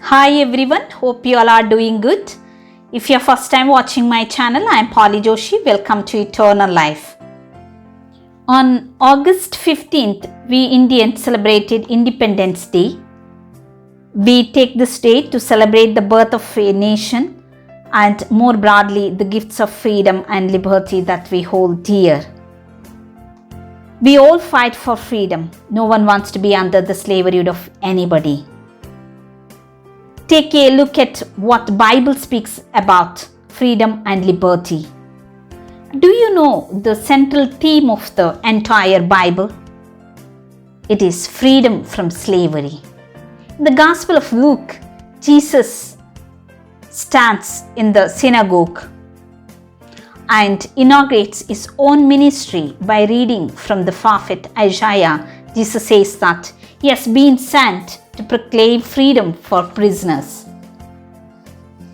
Hi everyone, hope you all are doing good. If you're first time watching my channel, I am Polly Joshi. Welcome to Eternal Life. On August 15th, we Indians celebrated Independence Day. We take this day to celebrate the birth of a nation and more broadly the gifts of freedom and liberty that we hold dear. We all fight for freedom. No one wants to be under the slavery of anybody. Take a look at what the Bible speaks about freedom and liberty. Do you know the central theme of the entire Bible? It is freedom from slavery. In the Gospel of Luke, Jesus stands in the synagogue and inaugurates his own ministry by reading from the prophet Isaiah. Jesus says that he has been sent to proclaim freedom for prisoners.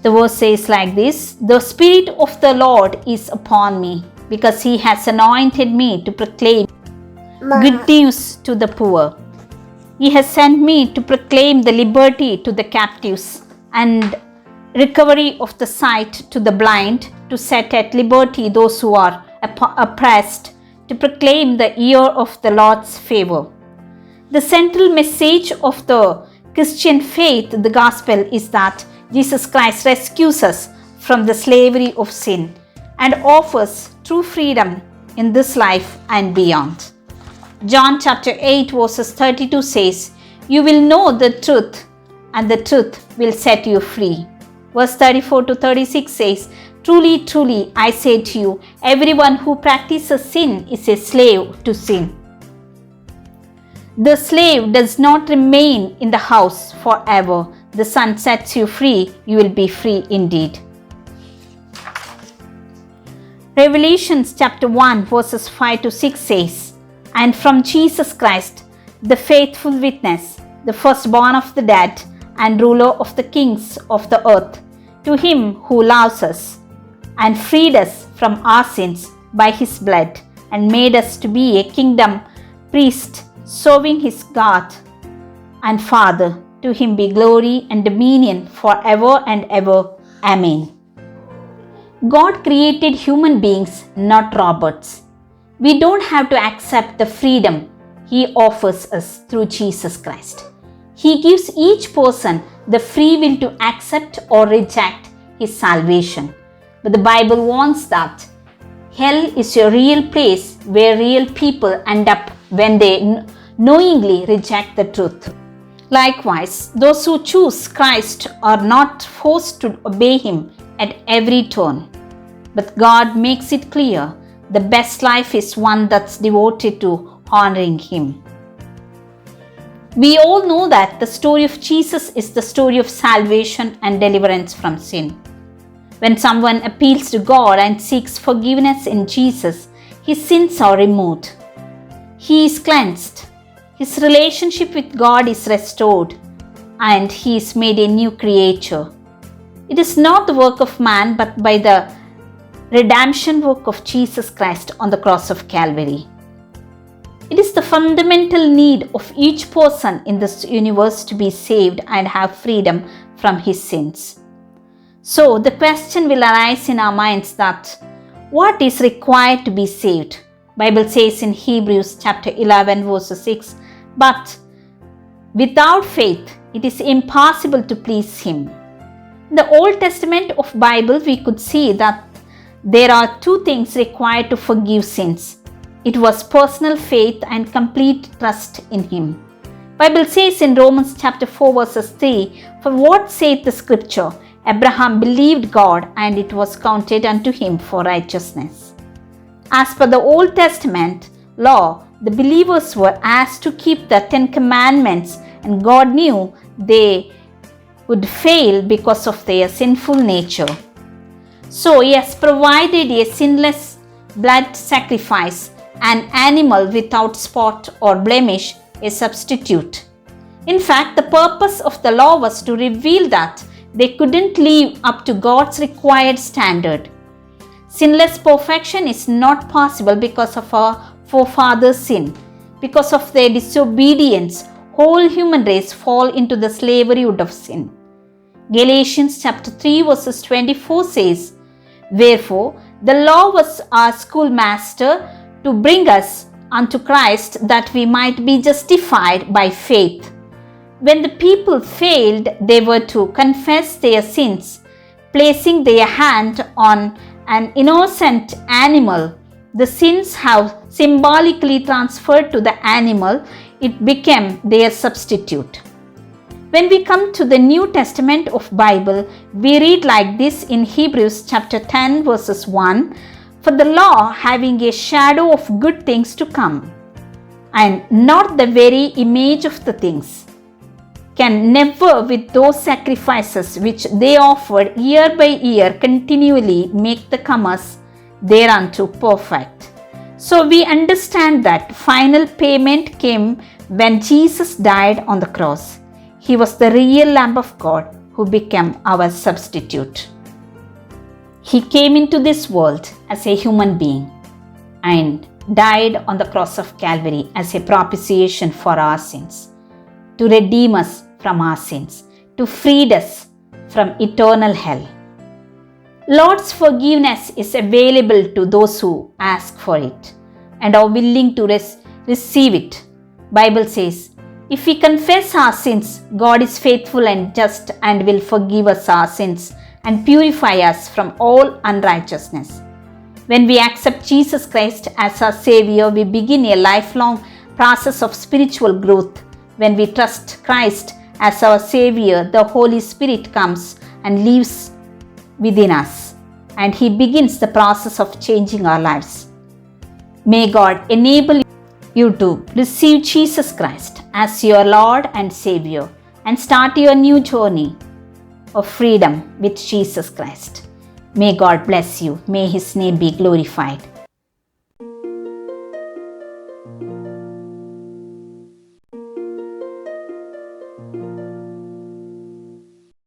The verse says like this: "The Spirit of the Lord is upon me, because he has anointed me to proclaim good news to the poor. He has sent me to proclaim the liberty to the captives and recovery of the sight to the blind, to set at liberty those who are oppressed, to proclaim the year of the Lord's favor." The central message of the Christian faith, the gospel, is that Jesus Christ rescues us from the slavery of sin and offers true freedom in this life and beyond. John chapter 8 verses 32 says, "You will know the truth and the truth will set you free." Verse 34 to 36 says, "Truly, truly, I say to you, everyone who practices sin is a slave to sin. The slave does not remain in the house forever. The Son sets you free, you will be free indeed." Revelations chapter 1 verses 5 to 6 says, "And from Jesus Christ, the faithful witness, the firstborn of the dead and ruler of the kings of the earth, to him who loves us and freed us from our sins by his blood and made us to be a kingdom, priest, serving his God and Father, to him be glory and dominion forever and ever. Amen." God created human beings, not robots. We don't have to accept the freedom he offers us through Jesus Christ. He gives each person the free will to accept or reject his salvation. But the Bible warns that hell is a real place where real people end up when they knowingly reject the truth. Likewise, those who choose Christ are not forced to obey him at every turn. But God makes it clear the best life is one that's devoted to honoring him. We all know that the story of Jesus is the story of salvation and deliverance from sin. When someone appeals to God and seeks forgiveness in Jesus, his sins are removed. He is cleansed. His relationship with God is restored and he is made a new creature. It is not the work of man but by the redemption work of Jesus Christ on the cross of Calvary. It is the fundamental need of each person in this universe to be saved and have freedom from his sins. So the question will arise in our minds that what is required to be saved? Bible says in Hebrews chapter 11 verse 6, "But without faith it is impossible to please him." In the Old Testament of Bible we could see that there are two things required to forgive sins. It was personal faith and complete trust in him. Bible says in Romans chapter 4 verses 3, "For what saith the scripture? Abraham believed God and it was counted unto him for righteousness." As per the Old Testament law, the believers were asked to keep the 10 commandments and God knew they would fail because of their sinful nature. So he has provided a sinless blood sacrifice, an animal without spot or blemish, a substitute. In fact, the purpose of the law was to reveal that they couldn't live up to God's required standard. Sinless perfection is not possible because of our forefathers' sin. Because of their disobedience, whole human race fall into the slavery of sin. Galatians chapter 3 verses 24 says, "Wherefore the law was our schoolmaster to bring us unto Christ, that we might be justified by faith." When the people failed, they were to confess their sins, placing their hand on an innocent animal. The sins have symbolically transferred to the animal. It became their substitute. When we come to the New Testament of Bible, we read like this in Hebrews chapter 10 verses 1, "For the law, having a shadow of good things to come, and not the very image of the things, can never with those sacrifices which they offered year by year continually make the comers thereunto perfect." So we understand that final payment came when Jesus died on the cross. He was the real Lamb of God who became our substitute. He came into this world as a human being and died on the cross of Calvary as a propitiation for our sins, to redeem us from our sins, to free us from eternal hell. Lord's forgiveness is available to those who ask for it and are willing to receive it. Bible says, if we confess our sins, God is faithful and just and will forgive us our sins and purify us from all unrighteousness. When we accept Jesus Christ as our Savior, we begin a lifelong process of spiritual growth. When we trust Christ as our Savior, the Holy Spirit comes and lives within us, and He begins the process of changing our lives. May God enable you to receive Jesus Christ as your Lord and Savior and start your new journey of freedom with Jesus Christ. May God bless you. May His name be glorified.